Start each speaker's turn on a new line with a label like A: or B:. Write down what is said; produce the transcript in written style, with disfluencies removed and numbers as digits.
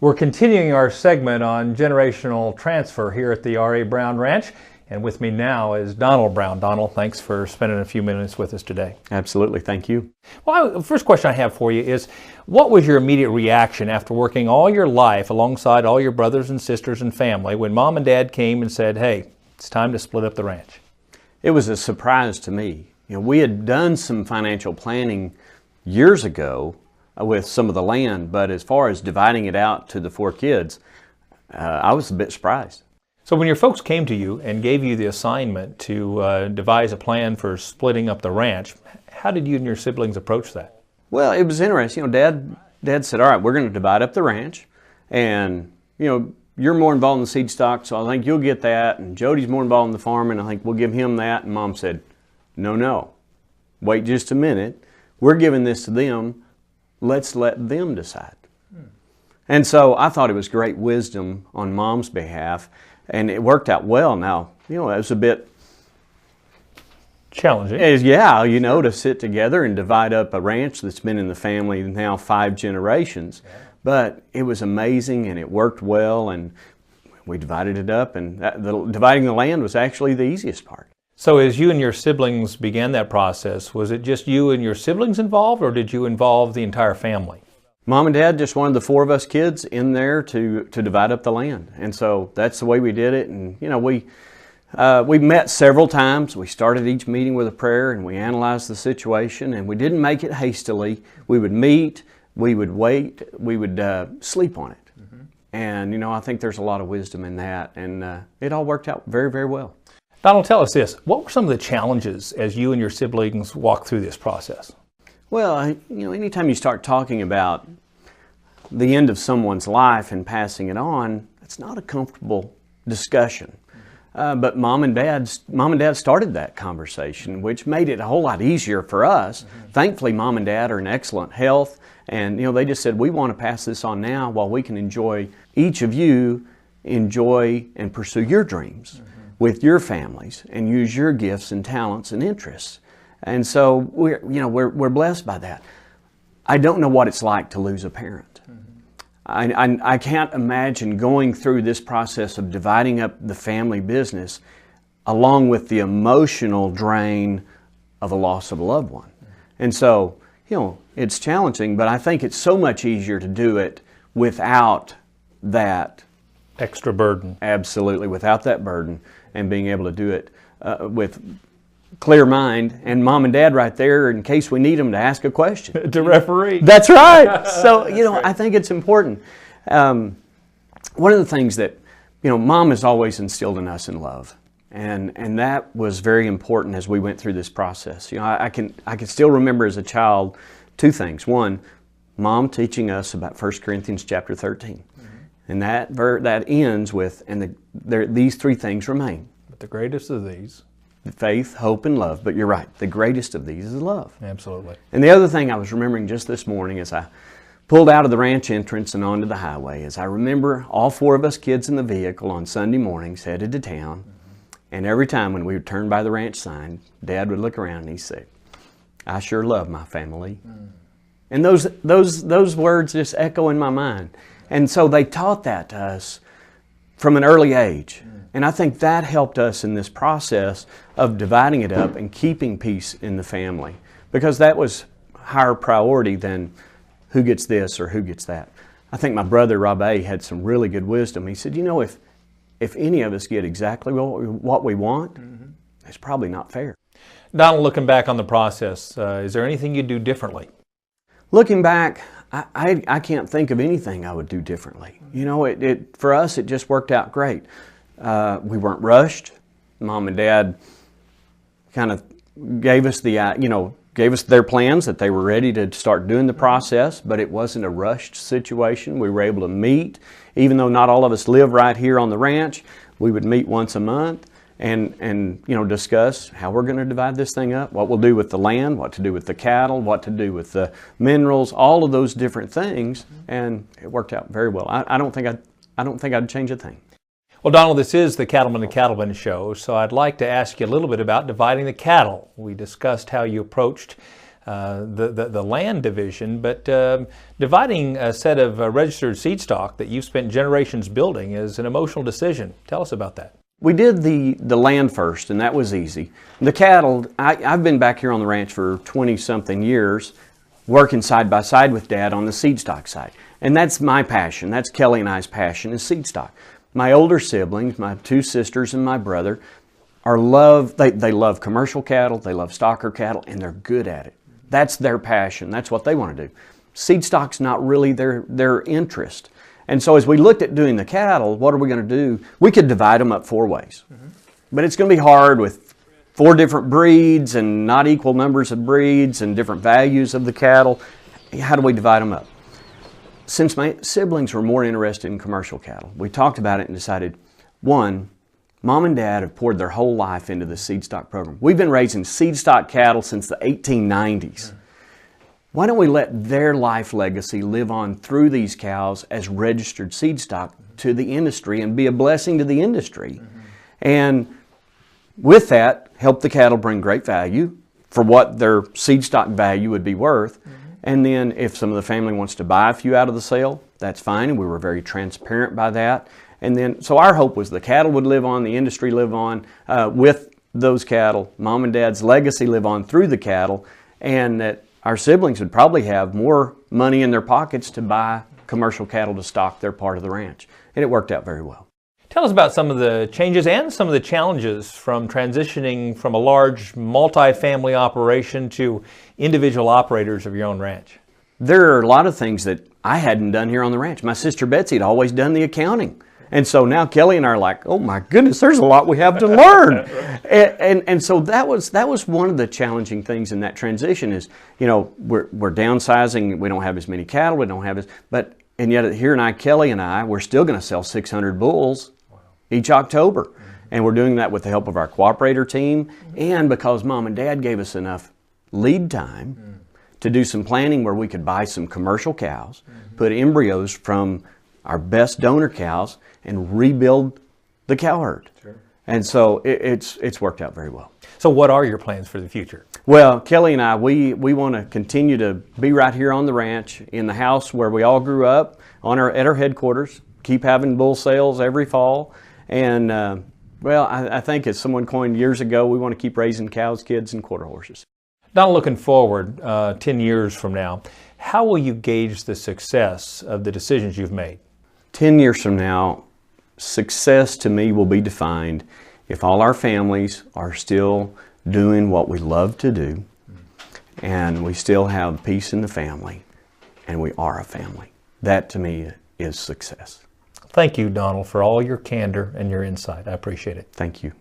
A: We're continuing our segment on generational transfer here at the R.A. Brown Ranch. And with me now is Donnell Brown. Donnell, thanks for spending a few minutes with us today.
B: Absolutely. Thank you.
A: Well, the first question I have for you is, what was your immediate reaction after working all your life alongside all your brothers and sisters and family when Mom and Dad came and said, hey, it's time to split up the ranch?
B: It was a surprise to me. We had done some financial planning years ago with some of the land, but as far as dividing it out to the 4 kids, I was a bit surprised.
A: So when your folks came to you and gave you the assignment to devise a plan for splitting up the ranch, how did you and your siblings approach that?
B: Well, it was interesting. Dad said, all right, we're going to divide up the ranch, and you're more involved in the seed stock, so I think you'll get that, and Jody's more involved in the farm, and I think we'll give him that. And Mom said, no, wait just a minute. We're giving this to them. Let's let them decide. And so I thought it was great wisdom on Mom's behalf, and it worked out well. Now, it was a bit
A: challenging.
B: To sit together and divide up a ranch that's been in the family now 5 generations. Yeah. But it was amazing, and it worked well, and we divided it up, and dividing the land was actually the easiest part.
A: So as you and your siblings began that process, was it just you and your siblings involved, or did you involve the entire family?
B: Mom and Dad just wanted the 4 of us kids in there to divide up the land. And so that's the way we did it. And, we met several times. We started each meeting with a prayer, and we analyzed the situation, and we didn't make it hastily. We would meet, we would wait, we would sleep on it. Mm-hmm. And, I think there's a lot of wisdom in that. And it all worked out very, very well.
A: Donald, tell us this. What were some of the challenges as you and your siblings walked through this process?
B: Well, anytime you start talking about the end of someone's life and passing it on, it's not a comfortable discussion. But Mom and Dad started that conversation, which made it a whole lot easier for us. Mm-hmm. Thankfully, Mom and Dad are in excellent health, and they just said, we want to pass this on now while we can each of you enjoy and pursue your dreams. Mm-hmm. With your families and use your gifts and talents and interests. And so we're blessed by that. I don't know what it's like to lose a parent. Mm-hmm. I can't imagine going through this process of dividing up the family business along with the emotional drain of the loss of a loved one. Mm-hmm. And so, it's challenging, but I think it's so much easier to do it without that
A: extra burden.
B: Absolutely, without that burden, and being able to do it with clear mind, and Mom and Dad right there in case we need them to ask a question.
A: To referee.
B: That's right. So, right. I think it's important. One of the things that, Mom has always instilled in us in love, and that was very important as we went through this process. I can still remember as a child 2 things. One, Mom teaching us about 1 Corinthians chapter 13. And that ends with, these 3 things remain.
A: But the greatest of these?
B: Faith, hope, and love. But you're right, the greatest of these is love.
A: Absolutely.
B: And the other thing I was remembering just this morning as I pulled out of the ranch entrance and onto the highway is I remember all 4 of us kids in the vehicle on Sunday mornings headed to town. Mm-hmm. And every time when we would turn by the ranch sign, Dad would look around and he'd say, I sure love my family. Mm. And those words just echo in my mind. And so they taught that to us from an early age. And I think that helped us in this process of dividing it up and keeping peace in the family, because that was higher priority than who gets this or who gets that. I think my brother Rob A. had some really good wisdom. He said, if any of us get exactly what we want, mm-hmm. it's probably not fair.
A: Donald, looking back on the process, is there anything you'd do differently?
B: Looking back, I can't think of anything I would do differently. For us, it just worked out great. We weren't rushed. Mom and Dad kind of gave us their plans that they were ready to start doing the process, but it wasn't a rushed situation. We were able to meet, even though not all of us live right here on the ranch. We would meet once a month and discuss how we're going to divide this thing up, what we'll do with the land, what to do with the cattle, what to do with the minerals, all of those different things, and it worked out very well. I don't think I'd change a thing.
A: Well, Donald, this is the Cattleman and Cattleman Show, so I'd like to ask you a little bit about dividing the cattle. We discussed how you approached the land division, but dividing a set of registered seed stock that you've spent generations building is an emotional decision. Tell us about that.
B: We did the land first, and that was easy. The cattle, I've been back here on the ranch for 20-something years, working side by side with Dad on the seed stock side. And that's my passion. That's Kelly and I's passion, is seed stock. My older siblings, my 2 sisters and my brother, they love commercial cattle, they love stocker cattle, and they're good at it. That's their passion. That's what they want to do. Seed stock's not really their interest. And so as we looked at doing the cattle, what are we going to do? We could divide them up 4 ways. But it's going to be hard with 4 different breeds and not equal numbers of breeds and different values of the cattle. How do we divide them up? Since my siblings were more interested in commercial cattle, we talked about it and decided, one, Mom and Dad have poured their whole life into the seed stock program. We've been raising seed stock cattle since the 1890s. Why don't we let their life legacy live on through these cows as registered seed stock to the industry and be a blessing to the industry? And with that, help the cattle bring great value for what their seed stock value would be worth. And then if some of the family wants to buy a few out of the sale, that's fine. And we were very transparent by that. And then, so our hope was the cattle would live on, the industry live on with those cattle, Mom and Dad's legacy live on through the cattle, and that our siblings would probably have more money in their pockets to buy commercial cattle to stock their part of the ranch. And it worked out very well.
A: Tell us about some of the changes and some of the challenges from transitioning from a large multi-family operation to individual operators of your own ranch.
B: There are a lot of things that I hadn't done here on the ranch. My sister Betsy had always done the accounting. And so now Kelly and I are like, oh my goodness, there's a lot we have to learn. and so that was one of the challenging things in that transition is, you know, we're downsizing. We don't have as many cattle. We don't have and yet here Kelly and I, we're still going to sell 600 bulls each October. And we're doing that with the help of our cooperator team and because Mom and Dad gave us enough lead time to do some planning where we could buy some commercial cows, put embryos from our best donor cows and rebuild the cow herd. Sure. And so it's worked out very well.
A: So what are your plans for the future?
B: Well, Kelly and I, we want to continue to be right here on the ranch in the house where we all grew up at our headquarters, keep having bull sales every fall. And well, I think as someone coined years ago, we want to keep raising cows, kids, and quarter horses.
A: Now looking forward 10 years from now, how will you gauge the success of the decisions you've made?
B: 10 years from now, success to me will be defined if all our families are still doing what we love to do and we still have peace in the family and we are a family. That to me is success.
A: Thank you, Donnell, for all your candor and your insight. I appreciate it.
B: Thank you.